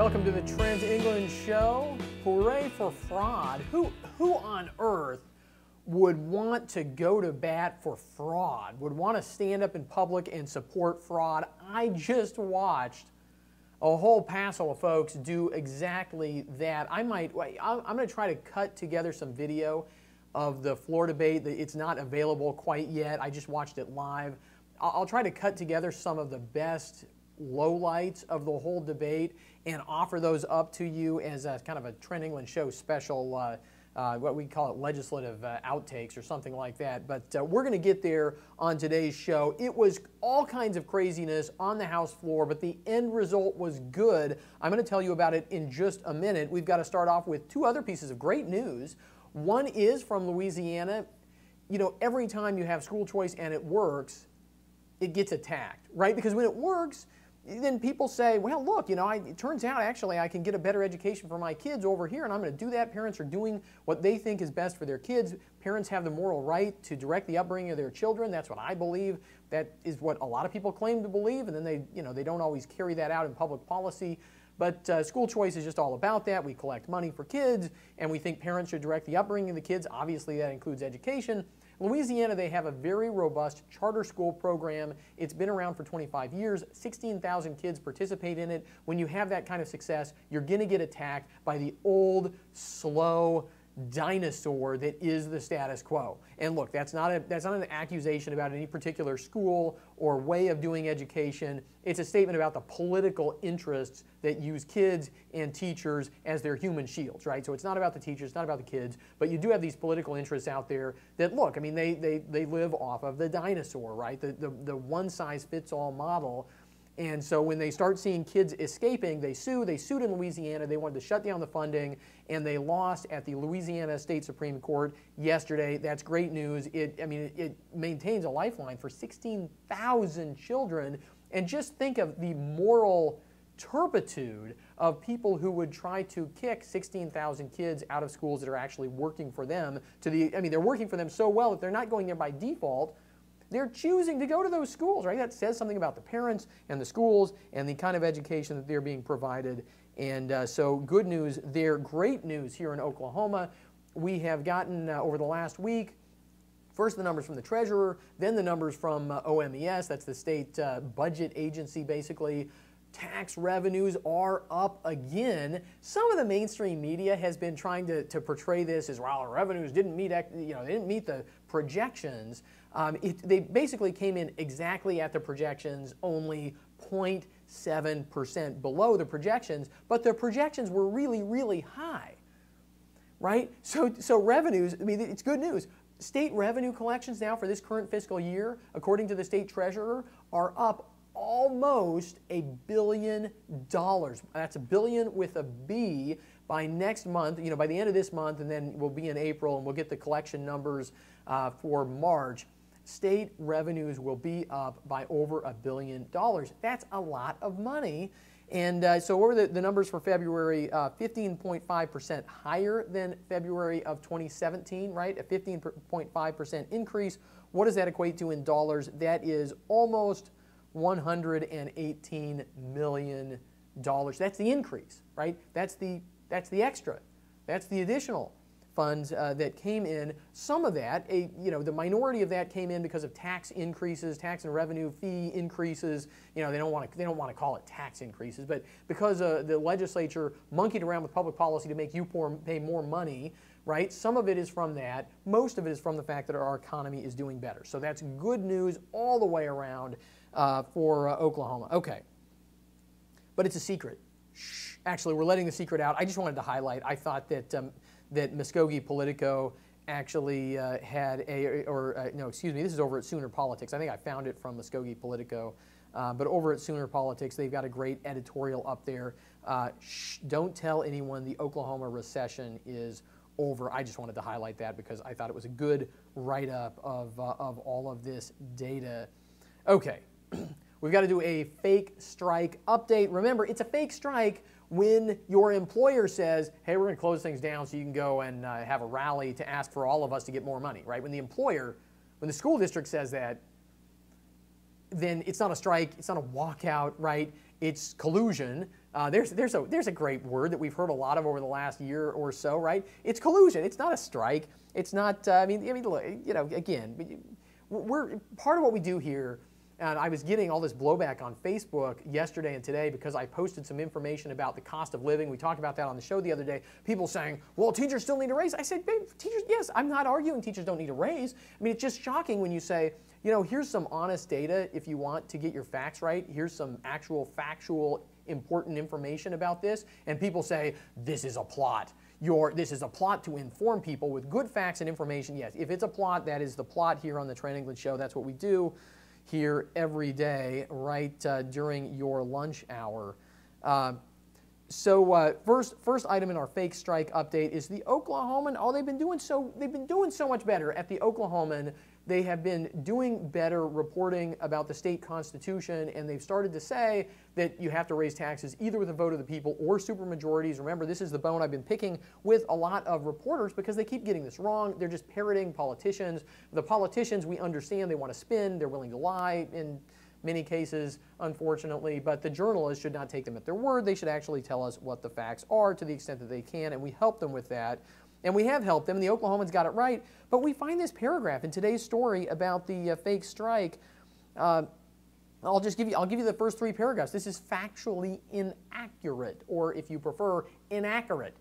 Welcome to the Trent England Show. Hooray for fraud. Who on earth would want to go to bat for fraud, would want to stand up in public and support fraud? I just watched a whole passel of folks do exactly that. I'm going to try to cut together some video of the floor debate. It's not available quite yet. I just watched it live. I'll try to cut together some of the best lowlights of the whole debate and offer those up to you as a kind of a Trent England Show special, what we call it legislative outtakes or something like that. But we're going to get there on today's show. It was all kinds of craziness on the House floor, but the end result was good. I'm going to tell you about it in just a minute. We've got to start off with two other pieces of great news. One is from Louisiana. You know, every time you have school choice and it works, it gets attacked, right? Because when it works, then people say, well, look, you know, it turns out actually I can get a better education for my kids over here, and I'm going to do that. Parents are doing what they think is best for their kids. Parents have the moral right to direct the upbringing of their children. That's what I believe. That is what a lot of people claim to believe, and then they don't always carry that out in public policy. But school choice is just all about that. We collect money for kids, and we think parents should direct the upbringing of the kids. Obviously, that includes education. Louisiana, they have a very robust charter school program. It's been around for 25 years. 16,000 kids participate in it. When you have that kind of success, you're going to get attacked by the old, slow dinosaur that is the status quo. And look, that's not an accusation about any particular school or way of doing education. It's a statement about the political interests that use kids and teachers as their human shields, right? So it's not about the teachers, it's not about the kids, but you do have these political interests out there that, look, I mean, they live off of the dinosaur, right? The one-size-fits-all model. And so when they start seeing kids escaping, they sue. They sued in Louisiana. They wanted to shut down the funding, and they lost at the Louisiana State Supreme Court yesterday. That's great news. It maintains a lifeline for 16,000 children. And just think of the moral turpitude of people who would try to kick 16,000 kids out of schools that are actually working for them. They're working for them so well that they're not going there by default. They're choosing to go to those schools, right? That says something about the parents and the schools and the kind of education that they're being provided. And so good news there. Great news here in Oklahoma. We have gotten, over the last week, first the numbers from the treasurer, then the numbers from OMES, that's the state budget agency basically. Tax revenues are up again. Some of the mainstream media has been trying to portray this as, well, revenues didn't meet, they didn't meet the projections. They basically came in exactly at the projections, only 0.7% below the projections, but the projections were really, really high, right? So revenues, I mean, it's good news. State revenue collections now for this current fiscal year, according to the state treasurer, are up almost $1 billion. That's $1 billion with a B by next month, by the end of this month, and then we'll be in April and we'll get the collection numbers for March. State revenues will be up by over $1 billion. That's a lot of money. And so what were the numbers for February? 15.5% higher than February of 2017, right? A 15.5% increase. What does that equate to in dollars? That is almost $118 million. That's the increase, right? That's the extra. That's the additional funds that came in. Some of that, the minority of that came in because of tax increases, tax and revenue fee increases. They don't want to call it tax increases, but because the legislature monkeyed around with public policy to make you pay more money, right? Some of it is from that. Most of it is from the fact that our economy is doing better. So that's good news all the way around for Oklahoma. Okay, but it's a secret. Shh. Actually, we're letting the secret out. I just wanted to highlight. I thought that that Muskogee Politico actually had this is over at Sooner Politics. I think I found it from Muskogee Politico, but over at Sooner Politics, they've got a great editorial up there. Shh, don't tell anyone the Oklahoma recession is over. I just wanted to highlight that because I thought it was a good write-up of all of this data. Okay, we've got to do a fake strike update. Remember, it's a fake strike when your employer says, hey, we're going to close things down so you can go and have a rally to ask for all of us to get more money, right? When the school district says that, then it's not a strike, it's not a walkout, right? It's collusion. There's a great word that we've heard a lot of over the last year or so, right? It's collusion. It's not a strike. It's not. I mean, look, you know, again, we're part of what we do here. And I was getting all this blowback on Facebook yesterday and today because I posted some information about the cost of living. We talked about that on the show the other day. People saying, well, teachers still need a raise. I said, babe, teachers, yes, I'm not arguing teachers don't need a raise. I mean, it's just shocking when you say, you know, here's some honest data if you want to get your facts right. Here's some actual factual important information about this. And people say, this is a plot. This is a plot to inform people with good facts and information. Yes, if it's a plot, that is the plot here on the Trent England Show. That's what we do here every day, right during your lunch hour. First item in our fake strike update is the Oklahoman. Oh, they've been doing so much better at the Oklahoman. They have been doing better reporting about the state constitution, and they've started to say that you have to raise taxes either with a vote of the people or supermajorities. Remember, this is the bone I've been picking with a lot of reporters because they keep getting this wrong. They're just parroting politicians. The politicians, we understand they want to spin. They're willing to lie in many cases, unfortunately, but the journalists should not take them at their word. They should actually tell us what the facts are to the extent that they can, and we help them with that. And we have helped them, and the Oklahomans got it right. But we find this paragraph in today's story about the fake strike. I'll give you the first three paragraphs. This is factually inaccurate, or if you prefer, inaccurate.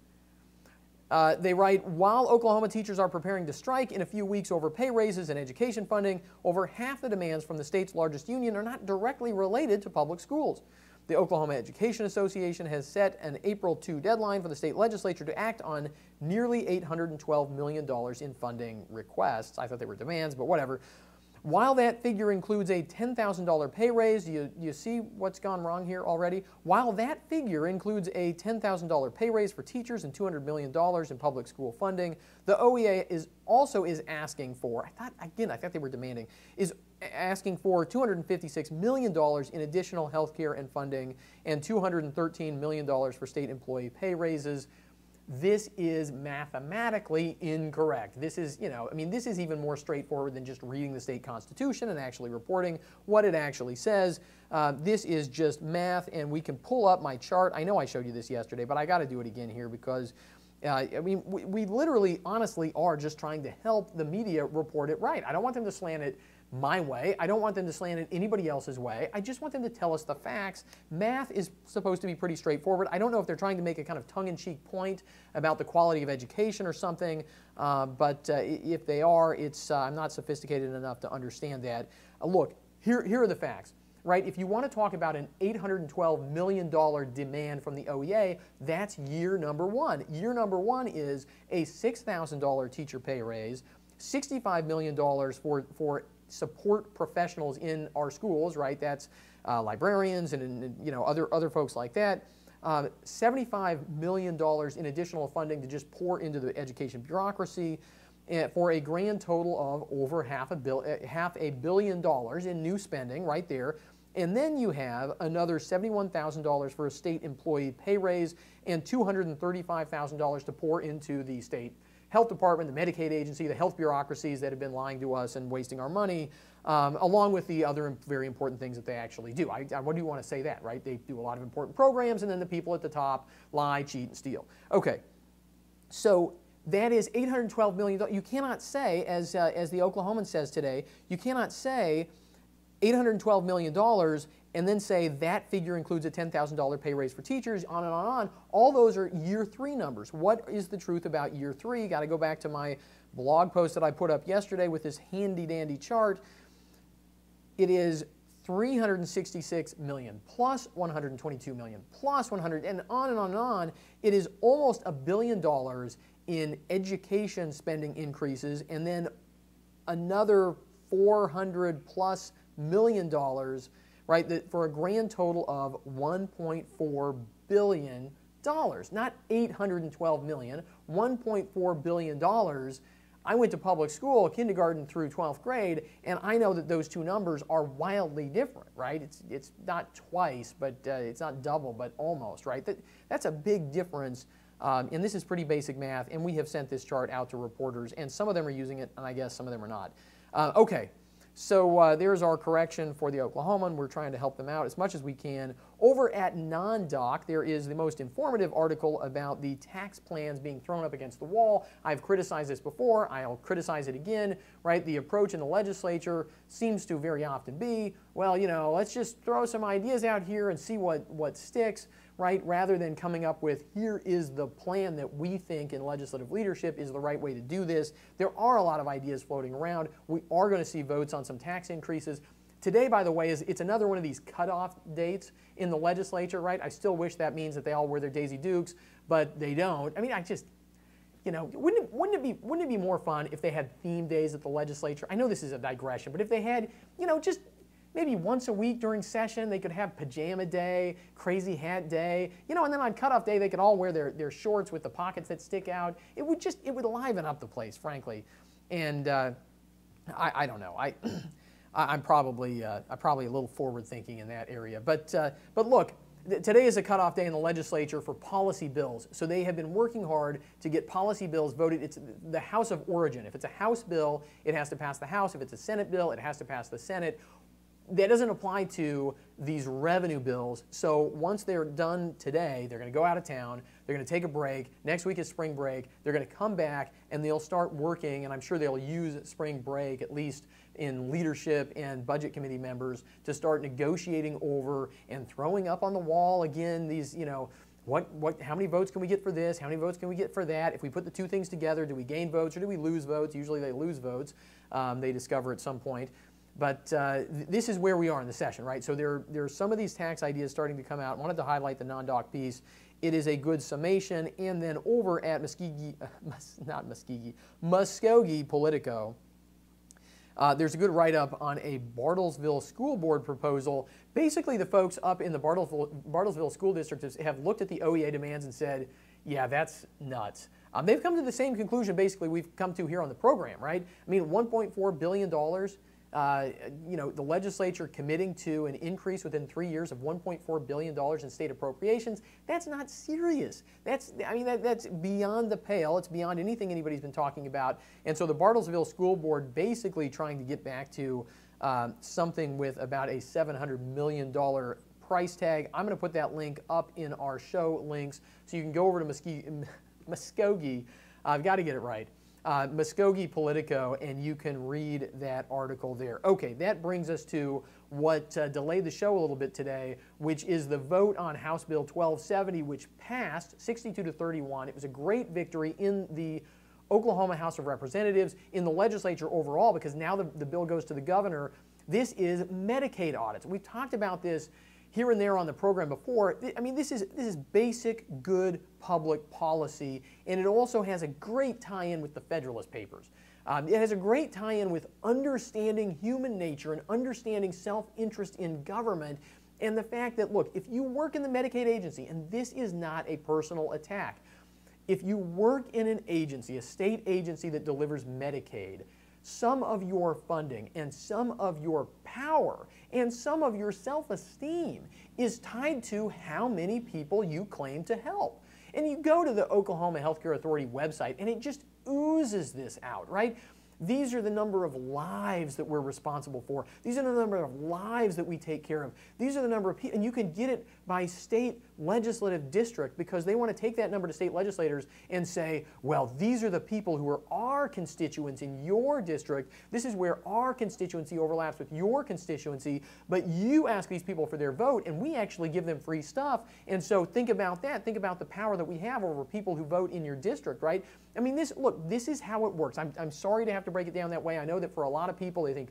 They write, while Oklahoma teachers are preparing to strike in a few weeks over pay raises and education funding, over half the demands from the state's largest union are not directly related to public schools. The Oklahoma Education Association has set an April 2 deadline for the state legislature to act on nearly $812 million in funding requests. I thought they were demands, but whatever. While that figure includes a $10,000 pay raise, you see what's gone wrong here already? While that figure includes a $10,000 pay raise for teachers and $200 million in public school funding, the OEA is asking for, I thought they were demanding, is asking for $256 million in additional health care and funding and $213 million for state employee pay raises. This is mathematically incorrect. This is, this is even more straightforward than just reading the state constitution and actually reporting what it actually says. This is just math, and we can pull up my chart. I know I showed you this yesterday, but I got to do it again here because, we literally, honestly, are just trying to help the media report it right. I don't want them to slant it my way. I don't want them to slant it anybody else's way. I just want them to tell us the facts. Math is supposed to be pretty straightforward. I don't know if they're trying to make a kind of tongue-in-cheek point about the quality of education or something, but if they are, I'm not sophisticated enough to understand that. Look, here are the facts. Right? If you want to talk about an $812 million demand from the OEA, that's year number one. Year number one is a $6,000 teacher pay raise, $65 million for support professionals in our schools, right? That's librarians and other folks like that. $75 million in additional funding to just pour into the education bureaucracy, for a grand total of over $500 million in new spending right there. And then you have another $71,000 for a state employee pay raise and $235,000 to pour into the state health department, the Medicaid agency, the health bureaucracies that have been lying to us and wasting our money, along with the other very important things that they actually do. What do you want to say that, right? They do a lot of important programs, and then the people at the top lie, cheat, and steal. Okay, so that is $812 million. You cannot say, as the Oklahoman says today, you cannot say $812 million and then say that figure includes a $10,000 pay raise for teachers, on and on and on. All those are year three numbers. What is the truth about year three? Got to go back to my blog post that I put up yesterday with this handy-dandy chart. It is $366 million plus $122 million plus 100, and on and on and on. It is almost $1 billion in education spending increases, and then another $400 plus million, right, for a grand total of $1.4 billion. Not $812 million, $1.4 billion. I went to public school, kindergarten through 12th grade, and I know that those two numbers are wildly different, right? It's not twice, but it's not double, but almost, right? That's a big difference, and this is pretty basic math, and we have sent this chart out to reporters, and some of them are using it, and I guess some of them are not. Okay, So there's our correction for the Oklahoman. We're trying to help them out as much as we can. Over at Non-Doc, there is the most informative article about the tax plans being thrown up against the wall. I've criticized this before. I'll criticize it again, right? The approach in the legislature seems to very often be, well, you know, let's just throw some ideas out here and see what sticks, right? Rather than coming up with, here is the plan that we think in legislative leadership is the right way to do this. There are a lot of ideas floating around. We are going to see votes on some tax increases. Today, by the way, it's another one of these cutoff dates in the legislature, right? I still wish that means that they all wear their Daisy Dukes, but they don't. I mean, I just, you know, wouldn't it be more fun if they had theme days at the legislature? I know this is a digression, but if they had, you know, just maybe once a week during session, they could have pajama day, crazy hat day, you know, and then on cutoff day, they could all wear their shorts with the pockets that stick out. It would liven up the place, frankly. And I don't know. I'm probably a little forward thinking in that area. But look, today is a cutoff day in the legislature for policy bills. So they have been working hard to get policy bills voted. It's the House of origin. If it's a House bill, it has to pass the House. If it's a Senate bill, it has to pass the Senate. That doesn't apply to these revenue bills. So once they're done today, they're going to go out of town, they're going to take a break. Next week is spring break. They're going to come back and they'll start working, and I'm sure they'll use spring break, at least in leadership and budget committee members, to start negotiating over and throwing up on the wall again these, you know, how many votes can we get for this? How many votes can we get for that? If we put the two things together, do we gain votes or do we lose votes? Usually they lose votes, they discover at some point. But this is where we are in the session, right? So there are some of these tax ideas starting to come out. I wanted to highlight the Non-Doc piece. It is a good summation. And then over at Muskogee Politico, there's a good write-up on a Bartlesville school board proposal. Basically, the folks up in the Bartlesville School District have looked at the OEA demands and said, yeah, that's nuts. They've come to the same conclusion, basically, we've come to here on the program, right? I mean, $1.4 billion. You know, the legislature committing to an increase within 3 years of $1.4 billion in state appropriations, that's not serious. That's beyond the pale. It's beyond anything anybody's been talking about. And so the Bartlesville School Board basically trying to get back to something with about a $700 million price tag. I'm going to put that link up in our show links so you can go over to Muskogee. I've got to get it right. Muskogee Politico, and you can read that article there. Okay, that brings us to what delayed the show a little bit today, which is the vote on House Bill 1270, which passed 62-31. It was a great victory in the Oklahoma House of Representatives, in the legislature overall, because now the bill goes to the governor. This is Medicaid audits. We've talked about this here and there on the program before. I mean, this is basic good public policy, and it also has a great tie-in with the Federalist Papers. It has a great tie-in with understanding human nature and understanding self-interest in government, and the fact that, look, if you work in the Medicaid agency, and this is not a personal attack, if you work in an agency, a state agency that delivers Medicaid, some of your funding and some of your power and some of your self-esteem is tied to how many people you claim to help. And you go to the Oklahoma Healthcare Authority website and it just oozes this out, right? These are the number of lives that we're responsible for. These are the number of lives that we take care of. These are the number of people, and you can get it by state legislative district, because they want to take that number to state legislators and say, well, these are the people who are our constituents in your district. This is where our constituency overlaps with your constituency, but you ask these people for their vote, and we actually give them free stuff. And so think about that. Think about the power that we have over people who vote in your district, right? I mean, this is how it works. I'm sorry to have to break it down that way. I know that for a lot of people, they think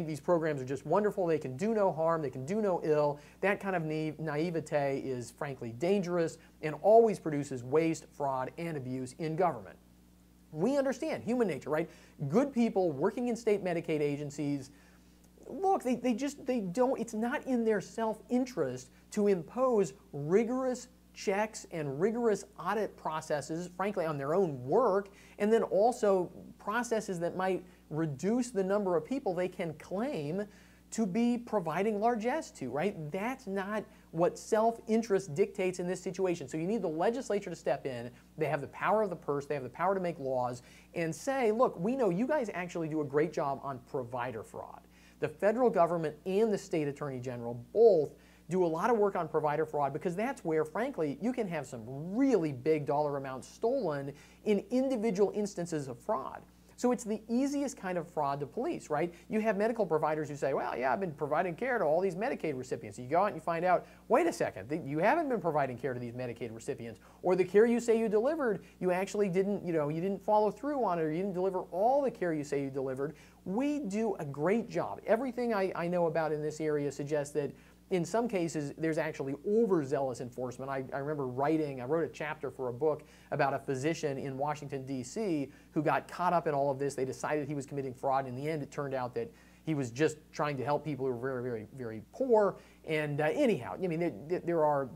these programs are just wonderful. They can do no harm. They can do no ill. That kind of naivete is frankly dangerous and always produces waste, fraud, and abuse in government. We understand human nature, right? Good people working in state Medicaid agencies, look, they don't, it's not in their self-interest to impose rigorous checks and rigorous audit processes, frankly, on their own work, and then also processes that might reduce the number of people they can claim to be providing largesse to, right? That's not what self-interest dictates in this situation. So you need the legislature to step in. They have the power of the purse. They have the power to make laws and say, look, we know you guys actually do a great job on provider fraud. The federal government and the state attorney general both do a lot of work on provider fraud because that's where, frankly, you can have some really big dollar amounts stolen in individual instances of fraud. So it's the easiest kind of fraud to police, right? You have medical providers who say, well, yeah, I've been providing care to all these Medicaid recipients. You go out and you find out, wait a second, you haven't been providing care to these Medicaid recipients. Or the care you say you delivered, you actually didn't, you didn't follow through on it, or you didn't deliver all the care you say you delivered. We do a great job. Everything I know about in this area suggests that in some cases, there's actually overzealous enforcement. I remember I wrote a chapter for a book about a physician in Washington, D.C. who got caught up in all of this. They decided he was committing fraud. In the end, it turned out that he was just trying to help people who were very, very, very poor. And anyhow, I mean, there are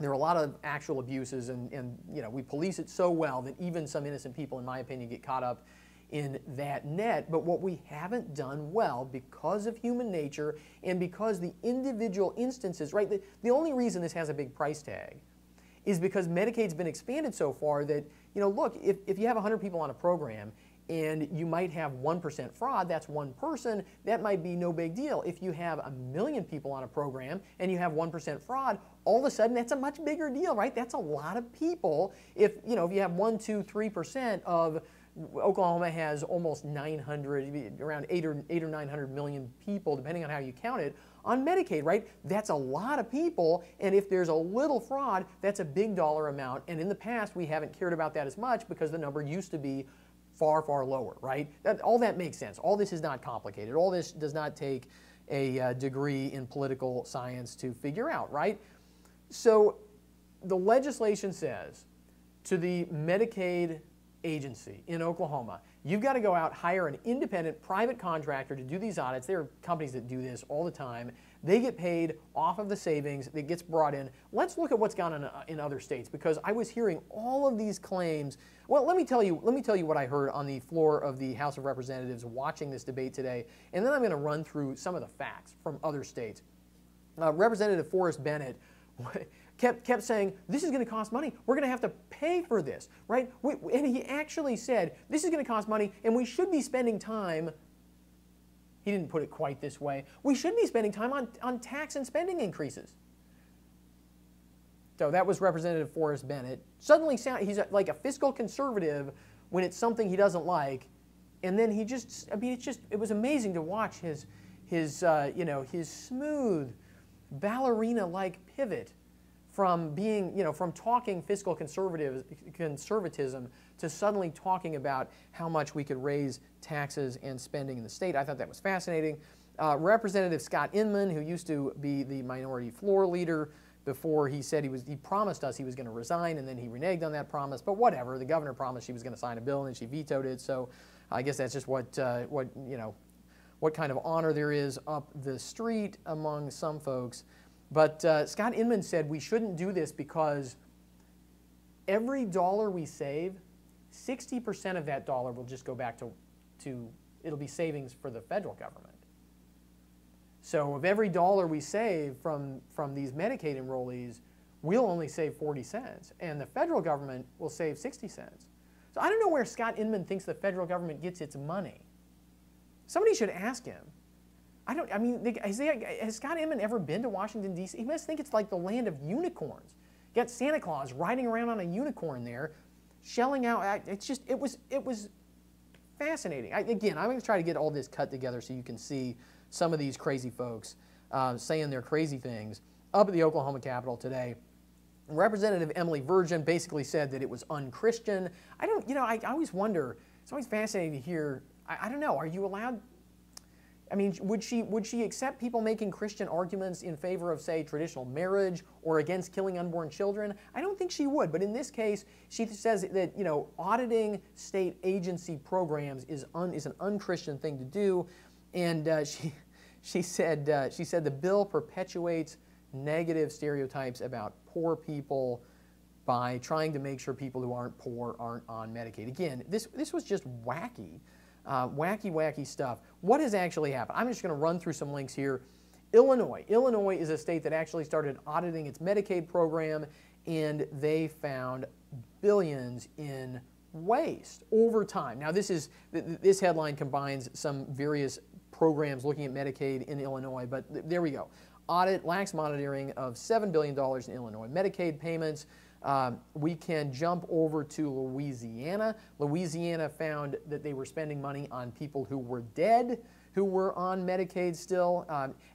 a lot of actual abuses, and we police it so well that even some innocent people, in my opinion, get caught up in that net. But what we haven't done well, because of human nature and because the individual instances, right, the only reason this has a big price tag is because Medicaid's been expanded so far that, look, if you have 100 people on a program and you might have 1% fraud, that's one person, that might be no big deal. If you have 1 million people on a program and you have 1% fraud, all of a sudden that's a much bigger deal, right? That's a lot of people. If you have 1, 2, 3% of Oklahoma has almost 900, around 8 or 900 million people, depending on how you count it, on Medicaid, right? That's a lot of people, and if there's a little fraud, that's a big dollar amount, and in the past we haven't cared about that as much because the number used to be far, far lower, right? All that makes sense. All this is not complicated. All this does not take a degree in political science to figure out, right? So the legislation says to the Medicaid agency in Oklahoma, you've got to go out, hire an independent private contractor to do these audits. There are companies that do this all the time. They get paid off of the savings that gets brought in. Let's look at what's gone on in other states, because I was hearing all of these claims. Well, let me tell you what I heard on the floor of the House of Representatives watching this debate today, and then I'm going to run through some of the facts from other states. Representative Forrest Bennett kept saying, this is going to cost money. We're going to have to pay for this, right? And he actually said, this is going to cost money, and we should be spending time. He didn't put it quite this way. We should be spending time on tax and spending increases. So that was Representative Forrest Bennett. Suddenly, he's like a fiscal conservative when it's something he doesn't like, and then he just, it was amazing to watch his smooth, ballerina-like pivot from being, from talking fiscal conservatism to suddenly talking about how much we could raise taxes and spending in the state. I thought that was fascinating. Representative Scott Inman, who used to be the minority floor leader before he said he promised us he was going to resign, and then he reneged on that promise. But whatever, the governor promised she was going to sign a bill, and then she vetoed it. So I guess that's just what kind of honor there is up the street among some folks. But Scott Inman said we shouldn't do this because every dollar we save, 60% of that dollar will just go back to it'll be savings for the federal government. So of every dollar we save from these Medicaid enrollees, we'll only save 40 cents, and the federal government will save 60 cents. So I don't know where Scott Inman thinks the federal government gets its money. Somebody should ask him. Has Scott Inman ever been to Washington, D.C.? He must think it's like the land of unicorns. You got Santa Claus riding around on a unicorn there, shelling out. It was fascinating. Again, I'm going to try to get all this cut together so you can see some of these crazy folks saying their crazy things up at the Oklahoma Capitol today. Representative Emily Virgin basically said that it was unchristian. I always wonder, it's always fascinating to hear, I don't know, are you allowed? I mean, would she accept people making Christian arguments in favor of, say, traditional marriage or against killing unborn children? I don't think she would. But in this case, she says that auditing state agency programs is an unchristian thing to do, and she said the bill perpetuates negative stereotypes about poor people by trying to make sure people who aren't poor aren't on Medicaid. Again, this was just wacky. Wacky stuff. What has actually happened? I'm just going to run through some links here. Illinois. Illinois is a state that actually started auditing its Medicaid program, and they found billions in waste over time. Now, this headline combines some various programs looking at Medicaid in Illinois, but there we go. Audit, lax monitoring of $7 billion in Illinois Medicaid payments. We can jump over to Louisiana. Louisiana found that they were spending money on people who were dead, who were on Medicaid still.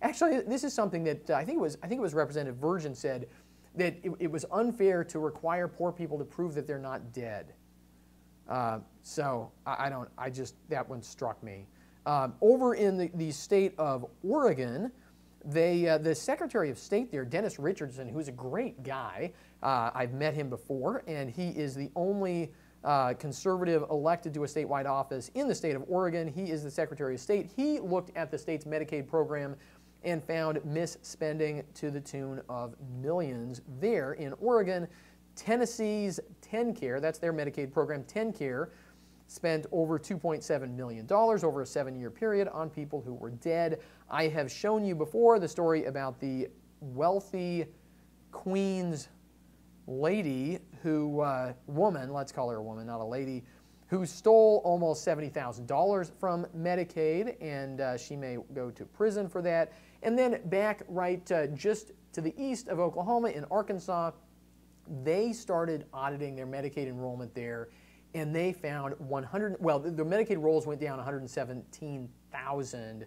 Actually, this is something that I think it was Representative Virgin said, that it was unfair to require poor people to prove that they're not dead. So that one struck me. Over in the state of Oregon, the Secretary of State there, Dennis Richardson, who's a great guy, I've met him before, and he is the only conservative elected to a statewide office in the state of Oregon. He is the Secretary of State. He looked at the state's Medicaid program and found misspending to the tune of millions there in Oregon. Tennessee's TennCare, that's their Medicaid program, TennCare, spent over $2.7 million over a 7-year period on people who were dead. I have shown you before the story about the wealthy Queens lady who, woman, let's call her a woman, not a lady, who stole almost $70,000 from Medicaid, and she may go to prison for that. And then back right just to the east of Oklahoma in Arkansas, they started auditing their Medicaid enrollment there, and they found the Medicaid rolls went down 117,000.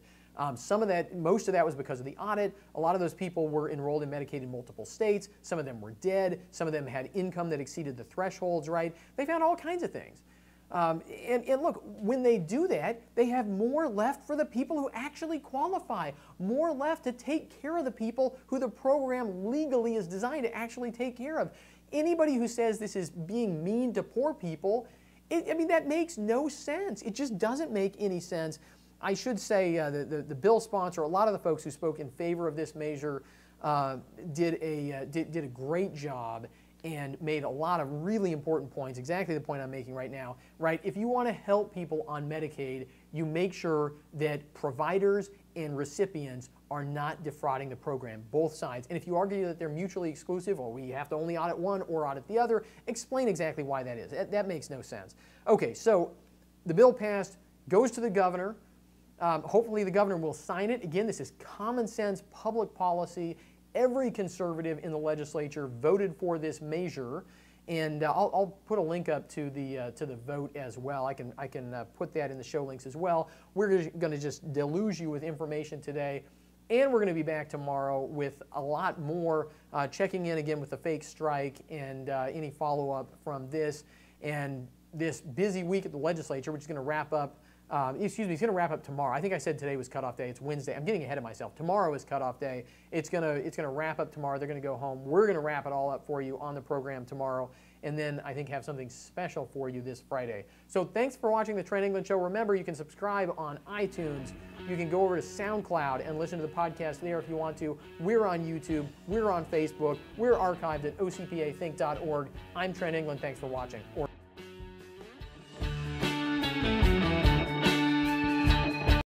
Most of that was because of the audit. A lot of those people were enrolled in Medicaid in multiple states. Some of them were dead. Some of them had income that exceeded the thresholds, right? They found all kinds of things. And look, when they do that, they have more left for the people who actually qualify, more left to take care of the people who the program legally is designed to actually take care of. Anybody who says this is being mean to poor people, I mean, that makes no sense. It just doesn't make any sense. I should say the bill sponsor, a lot of the folks who spoke in favor of this measure did a great job and made a lot of really important points, exactly the point I'm making right now, right? If you want to help people on Medicaid, you make sure that providers and recipients are not defrauding the program, both sides. And if you argue that they're mutually exclusive, or we have to only audit one or audit the other, explain exactly why that is. That makes no sense. Okay, so the bill passed, goes to the governor. Hopefully the governor will sign it. Again, this is common sense public policy. Every conservative in the legislature voted for this measure, and I'll put a link up to the vote as well. I can put that in the show links as well. We're going to just deluge you with information today, and we're going to be back tomorrow with a lot more, checking in again with the fake strike and any follow-up from this and this busy week at the legislature, which is going to wrap up. It's going to wrap up tomorrow. I think I said today was cutoff day. It's Wednesday. I'm getting ahead of myself. Tomorrow is cutoff day. It's gonna wrap up tomorrow. They're going to go home. We're going to wrap it all up for you on the program tomorrow, and then I think have something special for you this Friday. So thanks for watching the Trent England Show. Remember, you can subscribe on iTunes. You can go over to SoundCloud and listen to the podcast there if you want to. We're on YouTube. We're on Facebook. We're archived at ocpathink.org. I'm Trent England. Thanks for watching.